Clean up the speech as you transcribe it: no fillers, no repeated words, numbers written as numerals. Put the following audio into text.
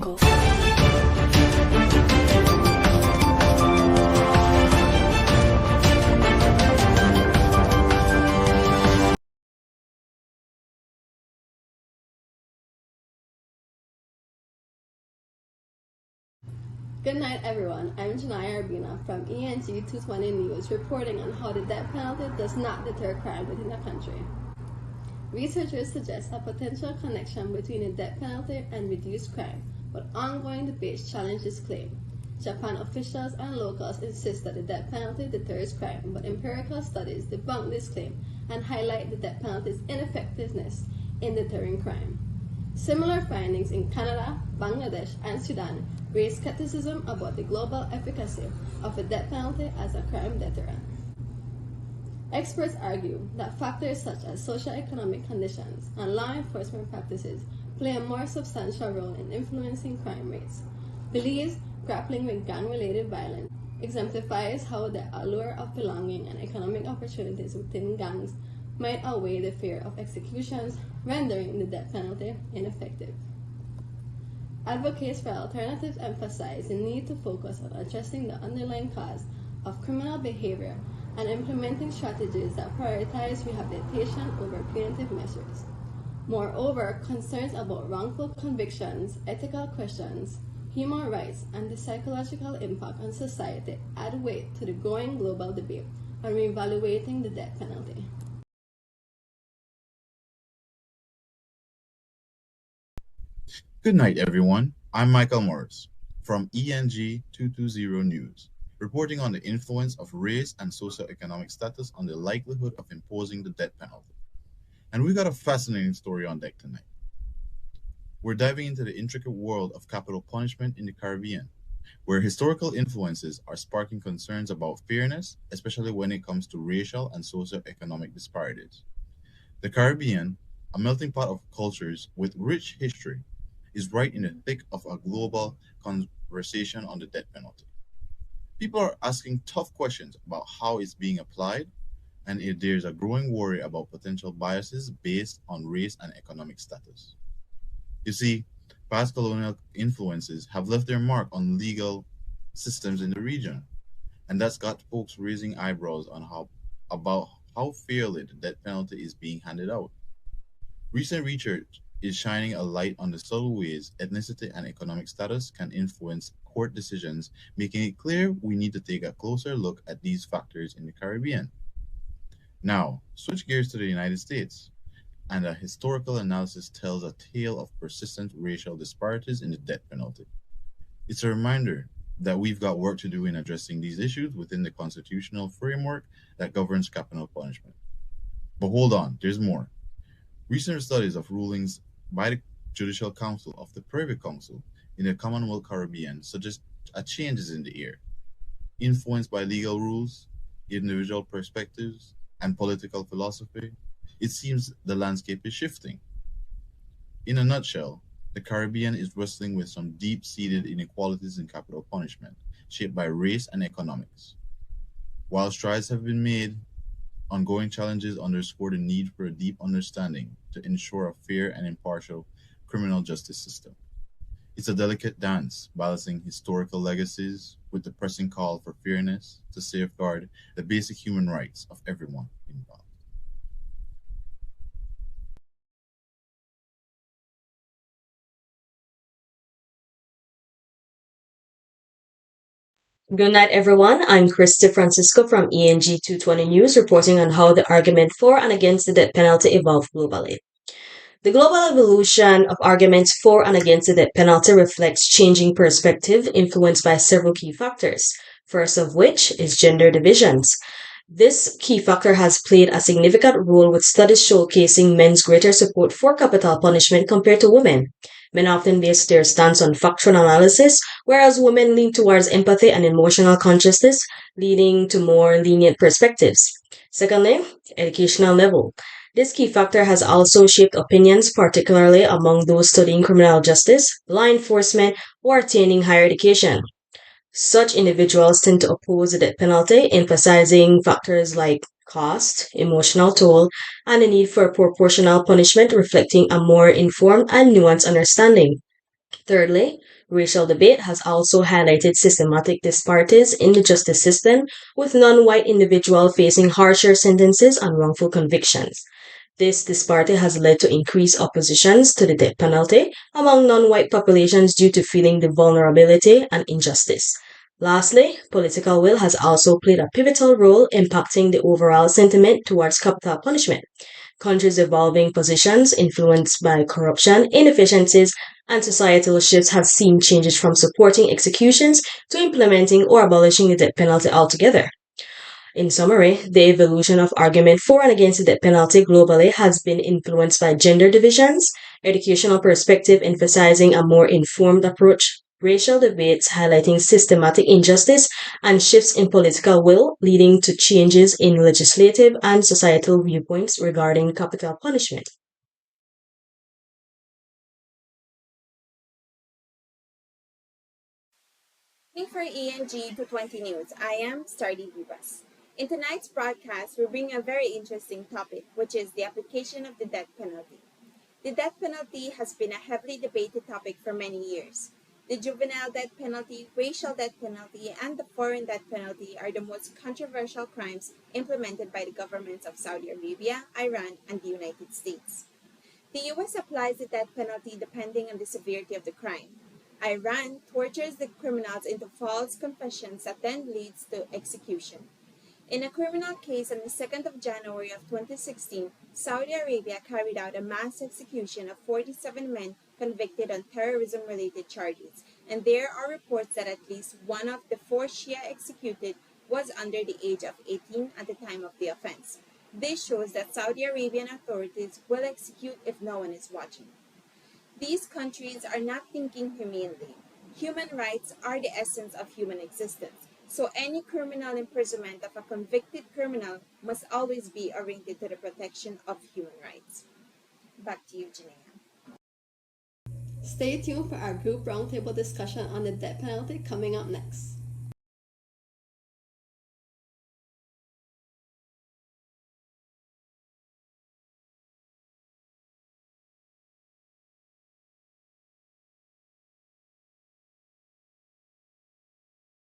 Cool. Good night, everyone. I'm Janaya Arbina from ENG 220 News, reporting on how the death penalty does not deter crime within the country. Researchers suggest a potential connection between the death penalty and reduced crime, but ongoing debates challenge this claim. Japan officials and locals insist that the death penalty deters crime, but empirical studies debunk this claim and highlight the death penalty's ineffectiveness in deterring crime. Similar findings in Canada, Bangladesh, and Sudan raise skepticism about the global efficacy of the death penalty as a crime deterrent. Experts argue that factors such as socioeconomic conditions and law enforcement practices play a more substantial role in influencing crime rates. Belize, grappling with gang-related violence, exemplifies how the allure of belonging and economic opportunities within gangs might outweigh the fear of executions, rendering the death penalty ineffective. Advocates for alternatives emphasize the need to focus on addressing the underlying cause of criminal behavior and implementing strategies that prioritize rehabilitation over punitive measures. Moreover, concerns about wrongful convictions, ethical questions, human rights, and the psychological impact on society add weight to the growing global debate on reevaluating the death penalty. Good night, everyone. I'm Michael Morris from ENG 220 News, reporting on the influence of race and socioeconomic status on the likelihood of imposing the death penalty. And we got a fascinating story on deck tonight. We're diving into the intricate world of capital punishment in the Caribbean, where historical influences are sparking concerns about fairness, especially when it comes to racial and socioeconomic disparities. The Caribbean, a melting pot of cultures with rich history, is right in the thick of a global conversation on the death penalty. People are asking tough questions about how it's being applied and if there's a growing worry about potential biases based on race and economic status. You see, past colonial influences have left their mark on legal systems in the region, and that's got folks raising eyebrows on about how fairly the death penalty is being handed out. Recent research is shining a light on the subtle ways ethnicity and economic status can influence court decisions, making it clear we need to take a closer look at these factors in the Caribbean. Now, switch gears to the United States, and a historical analysis tells a tale of persistent racial disparities in the death penalty. It's a reminder that we've got work to do in addressing these issues within the constitutional framework that governs capital punishment. But hold on, there's more. Recent studies of rulings by the Judicial Council of the Privy Council in the Commonwealth Caribbean suggest a change is in the air, influenced by legal rules, individual perspectives, and political philosophy. It seems the landscape is shifting. In a nutshell, the Caribbean is wrestling with some deep-seated inequalities in capital punishment, shaped by race and economics. While strides have been made, ongoing challenges underscore the need for a deep understanding to ensure a fair and impartial criminal justice system. It's a delicate dance, balancing historical legacies with the pressing call for fairness to safeguard the basic human rights of everyone involved. Good night, everyone. I'm Christy Francisco from ENG 220 News, reporting on how the argument for and against the death penalty evolved globally. The global evolution of arguments for and against the death penalty reflects changing perspective influenced by several key factors, first of which is gender divisions. This key factor has played a significant role with studies showcasing men's greater support for capital punishment compared to women. Men often base their stance on factual analysis, whereas women lean towards empathy and emotional consciousness, leading to more lenient perspectives. Secondly, educational level. This key factor has also shaped opinions, particularly among those studying criminal justice, law enforcement, or attaining higher education. Such individuals tend to oppose the death penalty, emphasizing factors like cost, emotional toll, and the need for proportional punishment, reflecting a more informed and nuanced understanding. Thirdly, racial debate has also highlighted systematic disparities in the justice system, with non-white individuals facing harsher sentences and wrongful convictions. This disparity has led to increased oppositions to the death penalty among non-white populations due to feeling the vulnerability and injustice. Lastly, political will has also played a pivotal role impacting the overall sentiment towards capital punishment. Countries' evolving positions, influenced by corruption, inefficiencies, and societal shifts, have seen changes from supporting executions to implementing or abolishing the death penalty altogether. In summary, the evolution of argument for and against the death penalty globally has been influenced by gender divisions, educational perspective emphasizing a more informed approach, racial debates highlighting systematic injustice, and shifts in political will leading to changes in legislative and societal viewpoints regarding capital punishment. For ENG 220 News, I am Stardy Vivas. In tonight's broadcast, we bring a very interesting topic, which is the application of the death penalty. The death penalty has been a heavily debated topic for many years. The juvenile death penalty, racial death penalty, and the foreign death penalty are the most controversial crimes implemented by the governments of Saudi Arabia, Iran, and the United States. The US applies the death penalty depending on the severity of the crime. Iran tortures the criminals into false confessions that then leads to execution. In a criminal case on the 2nd of January of 2016, Saudi Arabia carried out a mass execution of 47 men convicted on terrorism-related charges, and there are reports that at least one of the 4 Shia executed was under the age of 18 at the time of the offense. This shows that Saudi Arabian authorities will execute if no one is watching. These countries are not thinking humanely. Human rights are the essence of human existence, so any criminal imprisonment of a convicted criminal must always be oriented to the protection of human rights. Back to you, Janea. Stay tuned for our group roundtable discussion on the death penalty coming up next.